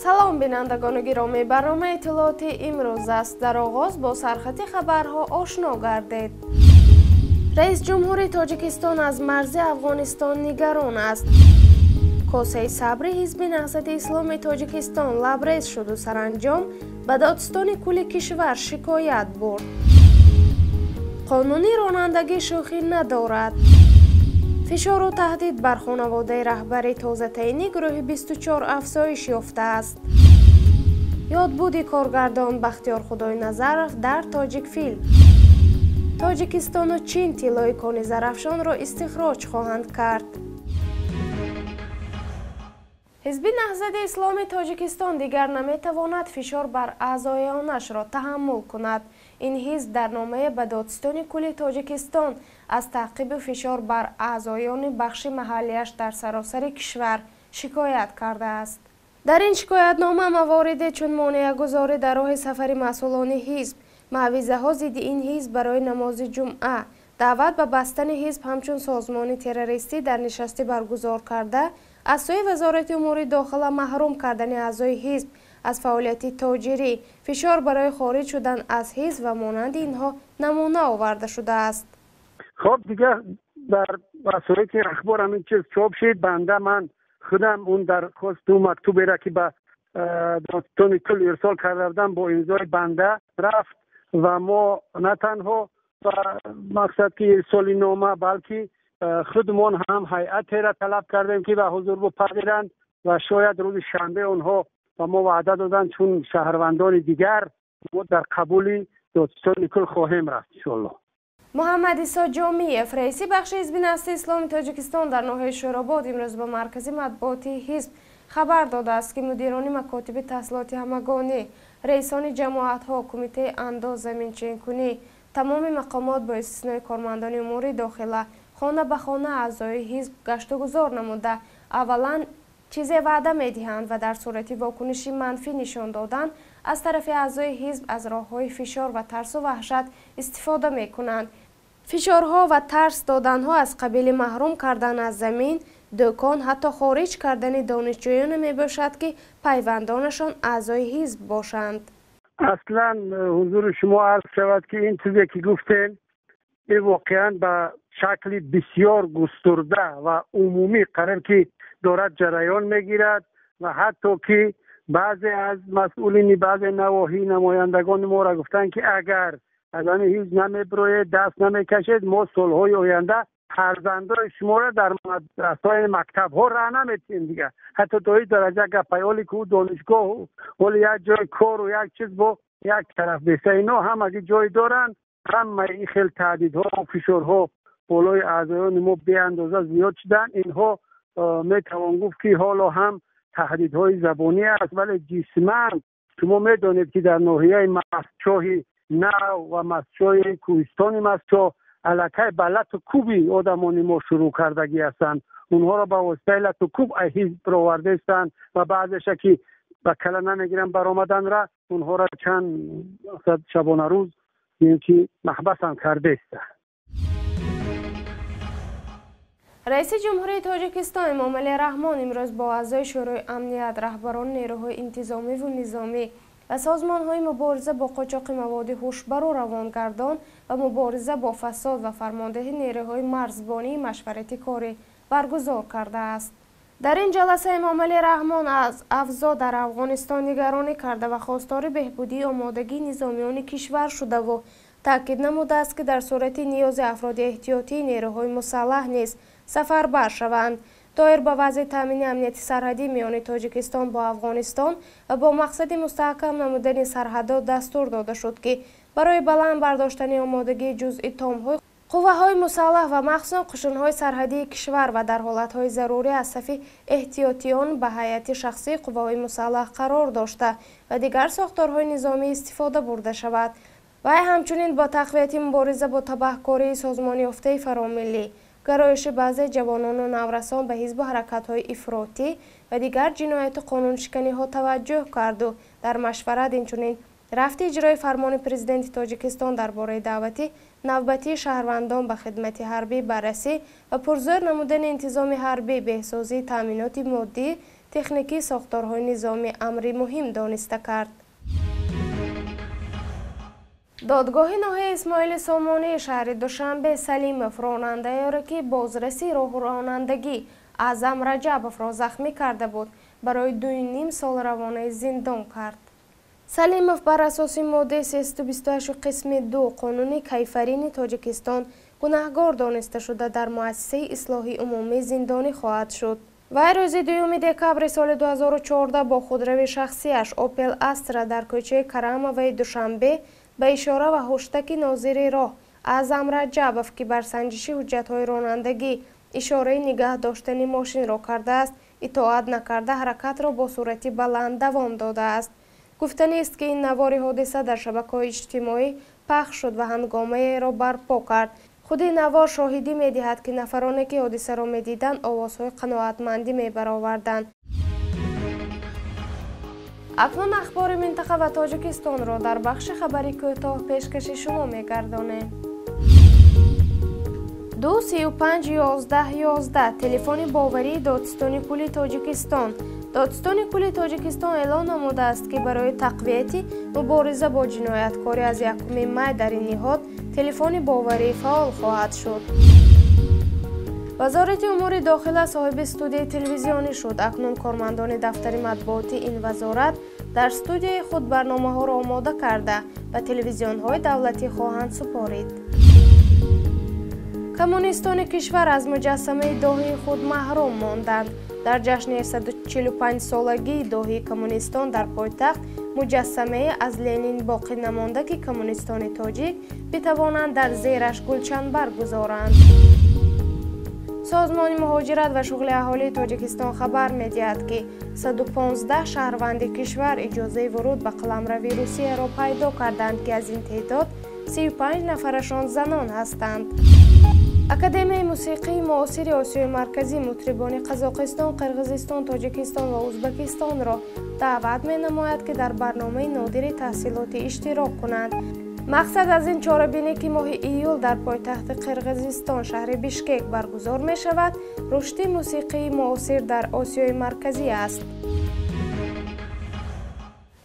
سلام بینندگان گرامی، برنامه اطلاعاتی امروز است. در آغاز با سرخط خبرها آشنا گردید. رئیس جمهور تاجیکستان از مرز افغانستان نگران است. کوسه صبری حزب نهضت اسلامی تاجیکستان لبریز شد و سرانجام به دادستان کل کشور شکایت برد. قانونی رانندگی شوخی ندارد. فشار و تهدید بر خانواده رهبر تازه تعیین گروه 24 افزایش یافته است. یادبود کارگردان بختیار خدای نظرов در تاجیک فیلم. تاجیکستان و چین طلای کان زرافشان را استخراج خواهند کرد. حزب نهضت اسلامی تاجیکستان دیگر نمیتواند فشار بر اعضایانش را تحمل کند. این حزب در نامه به دادستان کل تاجیکستان از تعقیب فشار بر اعضایان بخش محلیش در سراسر کشور شکایت کرده است. در این شکایت نامه مواردی چون مانع گذاری در راه سفر مسئولان حزب، معویضه ها ضد این حزب برای نماز جمعه، دعوت به بستن حزب همچون سازمان تروریستی در نشستی برگزار کرده، از سوی وزارت امور داخله محروم کردن اعضای حزب از فعالیت تاجری، فشار برای خارج شدن از حزب و مانند اینها نمونه آورده شده است. خب دیگه در وسایل اخبار همین چیز چاپ شد. بنده من خودم اون درخواست و مکتوبی را که به دادستان کل ارسال کردم با امضای بنده رفت و ما نه تنها مقصد که ارسال نامه بلکه خودمان هم هیئت را طلب کردیم که به حضور بپذیرند و شاید روز شنبه آنها و ما وعده دادن چون شهروندان دیگر ما در قبول دادستان کل خواهیم رفت ان شاء الله. محمد عیسی جامیف رئیس بخش حزب نهضت اسلامی تاجیکستان در ناحیه شوراباد امروز به مرکز مطبوعاتی حزب خبر داده است که مدیران مکاتب تحصیلات همگانی، رئیسان جماعت‌ها، کمیته انداز زمینچین کنی، تمام مقامات با استثنای کارمندان امور داخله خانه به خانه اعضای حزب گشت و گذار نموده اولا چیزی وعده می‌دهند و در صورت واکنشی منفی نشان دادن از طرف اعضای حزب از راه‌های فشار و ترس و وحشت استفاده می‌کنند. فشارها و ترس دادنها از قبیل محروم کردن از زمین، دکان، حتی خارج کردن دانشجویان میباشد که پیوندانشان اعضای حزب باشند. اصلا حضور شما عرض شود که این چیزی که گفتین این واقعا به شکل بسیار گسترده و عمومی قرار که دارد جریان میگیرد و حتی که بعضی از مسئولین بعضی نواحی نمایندگان ما را گفتن که اگر از آن حزب نمیبروید دست نمیکشید ما سالهای آینده فرزندان شما را در مدرسه‌های مکتب ها راه نمیتیم دیگه. حتی تا این درجه گپایالی که دانشگاه ولی یک جای کار و یک چیز با یک طرف بسه اینا هم اگه جای دارن هم این خیلی تهدیدها و فشارها بالای اعضایان ما به اندازه زیاد شدن. اینها میتوان گفت که حالا هم تهدیدهای زبانی است ولی جسماً شما میدانید که در ناحیه مسجد نو و مسجد کوهستان مسجد علاقه بلت و کوبی آدمان ما شروع کردگی هستند. اونها را با واسطه لت و کوب حزب را آورده هستند و بعضش که به کله نمیگیرن برآمدن را اونها را چند شبانه روز اینکه محبس هم کرده است. رئیس جمهوری تاجیکستان امام علی رحمان امروز با اعضای شورای امنیت، رهبران نیروهای انتظامی و نظامی و سازمان‌های مبارزه با قاچاق مواد هوشبر و روانگردان و مبارزه با فساد و فرماندهی نیروهای مرزبانی مشورتی کاری برگزار کرده است. در این جلسه امام علی رحمان از اوضاع در افغانستان نگرانی کرده و خواستار بهبودی آمادگی نظامیان کشور شده و تاکید نموده است که در صورت نیاز افراد احتیاطی نیروهای مسلح نیز سفربر شوند. دایر به وضع تامین امنیتی سرحدی میان تاجیکستان با افغانستان و با مقصد مستحکم نمودن سرحدات دستور داده شد که برای بلند برداشتن آمادگی جزئی تام‌های قوه‌های مسلح و مخصوصاً قشون‌های سرحدی کشور و در حالت‌های ضروری از صف احتیاطیان به هیئت شخصی قوه‌های مسلح قرار داشته و دیگر ساختارهای نظامی استفاده برده شود و همچنین با تقویت مبارزه با تبهکاری سازمان یافته فراملی، گرایش بعضی جوانان و نورسان به حزب و حرکت‌های افراطی و دیگر جنایت قانون شکنی ها توجه کرد و در مشورت اینچنین رفت اجرای فرمان پرزیدنت تاجیکستان درباره دعوت نوبتی شهروندان به خدمت حربی بررسی و پرزور نمودن انتظام حربی، بهسازی تامینات مادی، تکنیکی ساختارهای نظامی امری مهم دانسته کرد. دادگاه ناحیه اسماعیل سامانی شهر دوشنبه سلیمов راننده را که بازرسی راه رانندگی اعظم رجبов را زخمی کرده بود برای 2.5 سال روانه زندان کرد. سلیمов بر اساس ماده 328 قسم 2 قانون کیفرین تاجیکستان گناهکار دانسته شده در مؤسسه اصلاحی عمومی زندانی خواهد شد. وی روز 2 دکبر سال 2014 با خودروی شخصیش اوپل استرا در کوچه کرموی دوشنبه به اشاره و هشتک ناظر راه اعظم رجبов که بر سنجشی حجت‌های رانندگی اشاره نگاه داشتن ماشین را کرده است اطاعت نکرده حرکت را با سرعت بلند دوام داده است. گفتنی است که این نوار حادثه در شبکه‌های اجتماعی پخش شد و هنگامه را برپا کرد. خود نوار شاهدی می‌دهد که نفرانی که حادثه را می‌دیدند آوازهای قناعتمندی می‌برآوردند. اکنون اخبار منطقه و تاجیکستان را در بخش خبری کوتاه پیشکش شما می‌گردانیم. 23511 تلفن باوری دادستان کل تاجیکستان. دادستان کل تاجیکستان اعلان نموده است که برای تقویت مبارزه با جنایتکاری از 1 می در این نهاد تلفن باوری فعال خواهد شد. وزارت امور داخله صاحب استودیوی تلویزیونی شد. اکنون کارمندان دفتر مطبوعاتی این وزارت در استودیوی خود برنامه‌ها را آماده کرده و تلویزیون‌های دولتی خواهند سپارید. کمونیستان کشور از مجسمه داهی خود محروم ماندند. در جشن 145 سالگی داهی کمونیستان در پایتخت مجسمه از لنین باقی نمانده که کمونیستان تاجیک بتوانند در زیرش گلچن برگزارند. سازمان مهاجرت و شغل اهالی تاجیکستان خبر می‌دهد که 115 شهروند کشور اجازه ورود به قلمروی روسیه را پیدا کردند که از این تعداد 35 نفرشان زنان هستند. اکادمی موسیقی معاصر آسیای مرکزی مطربان قزاقستان، قرقیزستان، تاجیکستان و ازبکستان را دعوت می‌نماید که در برنامه نادر تحصیلاتی اشتراک کنند. مقصد از این چاره‌بینی که ماه ایول در پایتخت قرقیزستان شهر بیشکک برگزار می‌شود، رشد موسیقی معاصر در آسیای مرکزی است.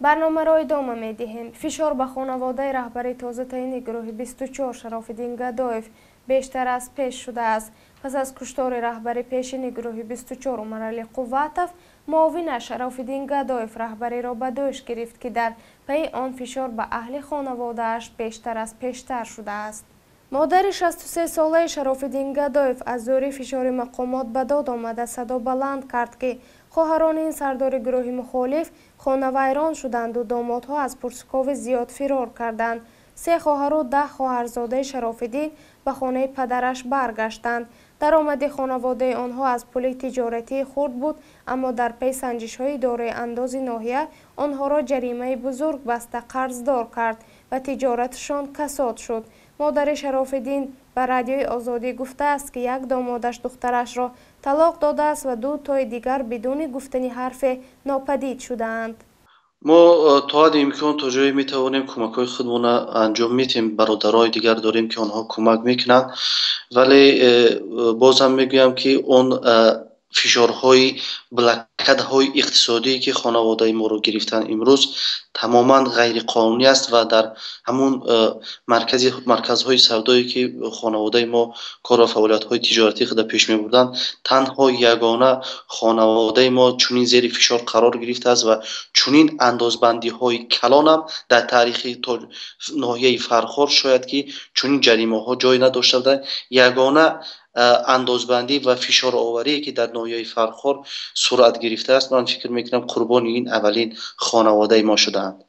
برنامه را ادامه می‌دهیم. فشار به خانواده رهبر تازه تعیین گروه 24 شراف‌الدین گدایف بیشتر از پیش شده است. پس از کشتار رهبر پیشین گروه 24 عمرعلی قوتوف، معاون شراف‌الدین گدایف رهبری را به دوش گرفت که در پی آن فشار به اهل خانواده‌اش بیشتر از پیشتر شده است. مادر 63 ساله شراف‌الدین گدایف از زور فشار مقامات به داد آمده صدا بلند کرد که خواهران این سردار گروه مخالف خانه ویران شدند و دامادها از پرسکاو زیاد فرار کردند. 3 خواهر و 10 خواهرزاده شراف‌الدین به خانه پدرش برگشتند. درآمد خانواده آنها از پول تجارتی خرد بود، اما در پی سنجش‌های اداره انداز ناحیه آنها را جریمه بزرگ بسته قرضدار کرد و تجارتشان کساد شد. مادر شراف‌الدین به رادیوی آزادی گفته است که یک دامادش دخترش را طلاق داده است و 2 تای دیگر بدون گفتن حرف ناپدید شده‌اند. ما تا حد امکان تا جایی میتوانیم کمک‌های خودمون انجام میتیم. برادرای دیگر داریم که آنها کمک میکنند، ولی باز هم میگویم که اون فشارهای بلکدهای اقتصادی که خانواده ما رو گرفتن امروز تماما غیر قانونی است و در همون مرکزهای سودایی که خانواده ما کار و فعالیت‌های تجارتی خود پیش می‌بردند، تنها یگانه خانواده ما چنین زیر فشار قرار گرفته است و چنین اندازبندی‌های کلان هم در تاریخ ناحیه فرخار شاید که چنین جریمه‌ها جای نداشته بودند. یگانه اندازبندی و فشار آوری که در ناحیه فرخار صورت گرفته است، من فکر میکنم قربان این اولین خانواده ما شدند.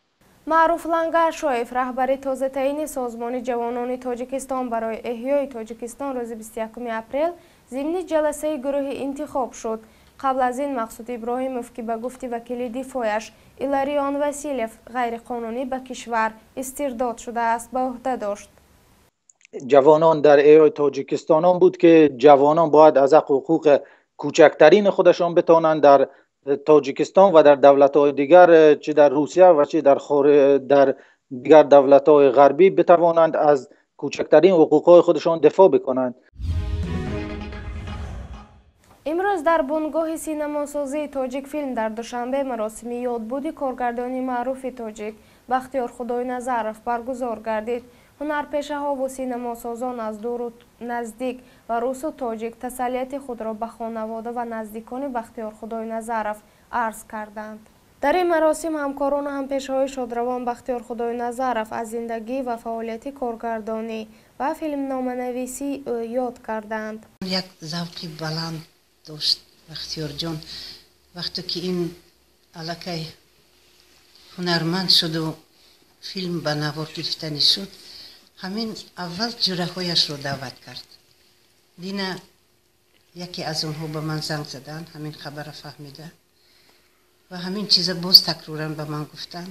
معروف لنگرشایف رهبر تازه تعیین سازمان جوانان تاجیکستان برای احیای تاجیکستان روز 21 اپریل ضمن جلسه گروه انتخاب شد. قبل از این مقصود ابراهیموف که به گفت وکیل دفاعش ایلاریان واسیلیف غیر قانونی به کشور استرداد شده است به عهده داشت. جوانان در احیای تاجیکستان بود که جوانان باید از حقوق کوچکترین خودشان بتوانند در تاجیکستان و در دولت‌های دیگر، چه در روسیه و چه در دیگر دولت‌های غربی، بتوانند از کوچکترین حقوق‌های خودشان دفاع بکنند. امروز در بنگاه سینماسازی تاجیک فیلم در دوشنبه مراسم یادبودی کارگردانی معروف تاجیک بختیار خدای نظرов برگزار گردید. هنرپیشه‌ها و سینماسازان از دور و نزدیک و روس و تاجیک تسلیت خود را به خانواده و نزدیکان بختیار خدای نظرов عرض کردند. در این مراسم همکاران و همپیشه‌های شادروان بختیار خدای نظرов از زندگی و فعالیت کارگردانی و فیلمنامه‌نویسی یاد کردند. یک ذوقی بلند داشت بختیار جان وقتی که این علاقه هنرمند شد و فیلم به نوار گرفتنی شد، همین اول جورهایش رو دعوت کرد. دینا یکی از اونها به من زنگ زدن، همین خبر فهمیده و همین چیز باز تکرارن به من گفتن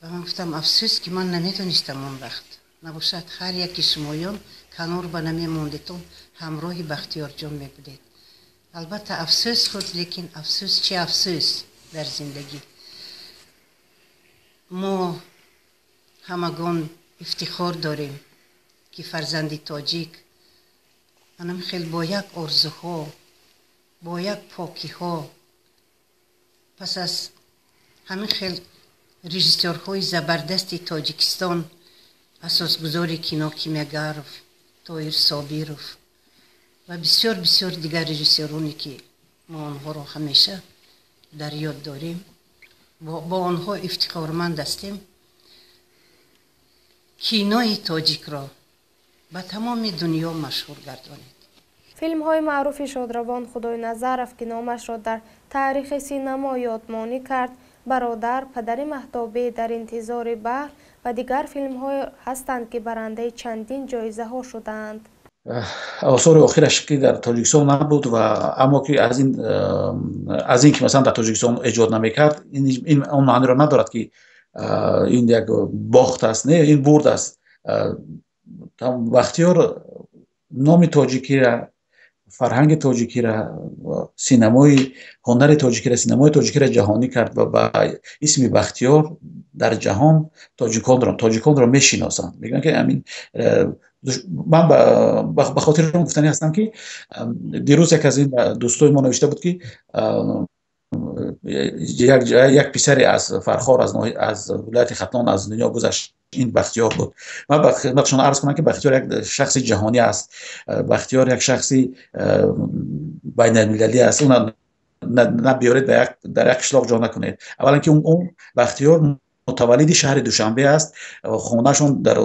و من گفتم افسوس که من نمیتونستم اون وقت نباشد هر یکی شمایان کنار به نمیموندتون همراه بختیار جان میبودید. البته افسوس خود، لیکن افسوس چه افسوس در زندگی. ما همگان افتخار داریم که فرزندی تاجیک همین خیلی با یک آرزوها با یک پاکی‌ها پس از همین خیلی رژیسورهای زبردستی تاجیکستان اساسگذاری کینو کیمیاگاروف، طاهر صابیروف و بسیار بسیار دیگر رژیسورانی که ما آنها را همیشه در یاد داریم، با آنها افتخارمند هستیم. کینوی تاجیک را به تمام دنیا مشهور گردانید. فیلم های معروف شادروان خدای نظرов که نامش را در تاریخ سینما یادمانی کرد، برادر، پدر مهتابی، در انتظار بحر و دیگر فیلم های هستند که برنده چندین جایزه ها شدند. آثار آخرش که در تاجیکستان نبود و اما که از این که مثلا در تاجیکستان ایجاد نمیکرد، این اون معنی را ندارد که این یک باخت است. نه، این برد است. بختیار نام تاجیکی را، فرهنگ تاجیکی را، سینمای هنر تاجیکی را، سینمای تاجیکی را جهانی کرد و با اسم بختیار در جهان تاجیکان را میشناسند. میگن که همین من به خاطر اون گفتنی هستم که دیروز یک از این دوستای ما نوشته بود که یک پسری از فرخار از ولایت ختلان از دنیا گذشت، این بختیار بود. من به خدمتشون عرض کنم که بختیار یک شخص جهانی است. بختیار یک شخصی بین المللی است. اون نه بیارید در یک قشلاق جا نکنید. اولا که اون بختیار متولد شهر دوشنبه است. خونه‌شون در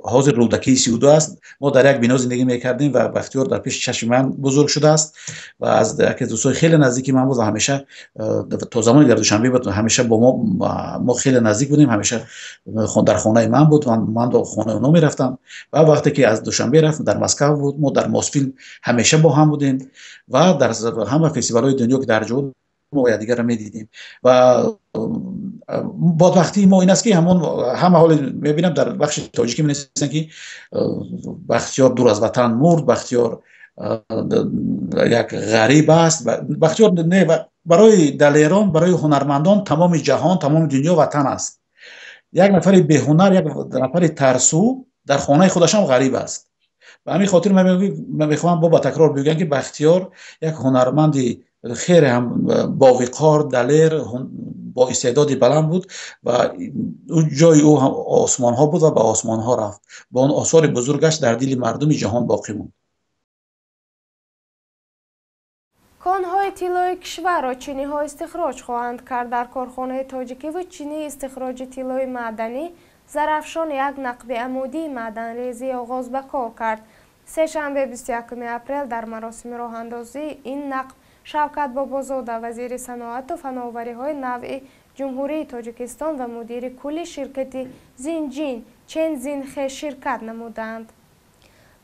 حوض رودکی 32 است. ما در یک بنا زندگی می‌کردیم و بختیار در پیش چشم من بزرگ شده است و از یک دوستای خیلی نزدیکی من بود و همیشه تا زمانی در دوشنبه بود همیشه با ما خیلی نزدیک بودیم. همیشه در خانه من بود و من در خانه اونو می‌رفتم و وقتی که از دوشنبه رفتم در مسکو بود، ما در ماسفیلم همیشه با هم بودیم و در همه فستیوال‌های دنیا که در جهان ما یکدیگر را می‌دیدیم و بعد وقتی ما این است که همه حال می‌بینم در بخش تاجیکی می‌نویسن که بختیار دور از وطن مرد، بختیار یک غریب است. بختیار نه، برای دلیران، برای هنرمندان تمام جهان، تمام دنیا وطن است. یک نفر بی هنر، یک نفر ترسو در خانه خودش هم غریب است. به همین خاطر من می‌خوام با تکرار بگم که بختیار یک هنرمند خیلی هم با وقار، دلیر، با استعداد بلند بود و جای او هم آسمان ها بود و به آسمان ها رفت. با اون آثار بزرگش در دل مردم جهان باقی موند. کانهای طلای کشور را چینی ها استخراج خواهند کرد. در کارخانه تاجیکی و چینی استخراج طلای معدنی زرافشان یک نقب عمودی معدنریزی آغاز به کار کرد. سه‌شنبه 21 اپریل در مراسم راه اندازی این نقب شوکت بابازاده وزیر صنعت و فناوری های نوعی جمهوری تاجیکستان و مدیر کلی شرکت زینجین چین زینخه شرکت نمودند.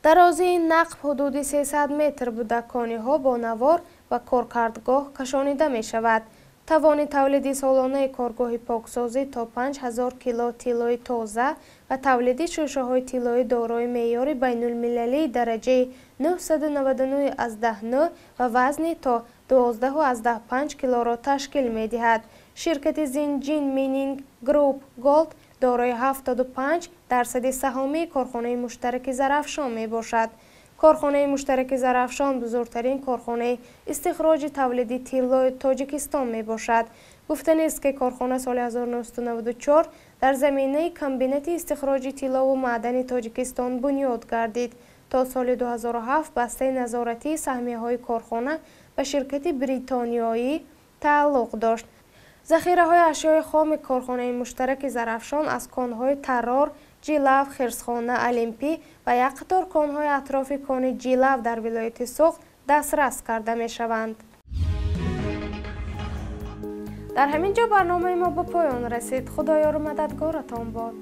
درازی این نقب حدود 300 متر بوده. کانی ها با نوار و کارکردگاه کشانیده می شود. توان تولیدی سالانه کارگاه پاکسازی تا 5000 کیلو طلای تازه و تولیدی شوشه های طلای دارای معیار بین المللی درجه 999/10 و وزنی تا 12/5 کیلو را تشکیل می دهد. شرکت زینجین مینینگ گروپ گولد دارای 75% سهامی کارخانه مشترک زرافشان می باشد. کارخانه مشترک زرافشان بزرگترین کارخانه استخراج تولیدی طلا تاجیکستان می باشد. گفتنی است که کارخانه سال 1994 در زمینه کمبینت استخراج طلا و معدن تاجیکستان بنیاد گردید. تا سال 2007 بسته نظارتی سهمیه‌های کارخانه به شرکت بریتانیایی تعلق داشت. ذخیره‌های اشیاء خام کارخانه مشترک زرافشان از کان‌های ترار، جیلف، خرسخانه، المپی و یک قطار کان‌های اطراف کان جیلف در ولایت سوخت دسترس کرده می‌شوند. در همین جا برنامه ما به پایان رسید. خدایار مددگارتان باد.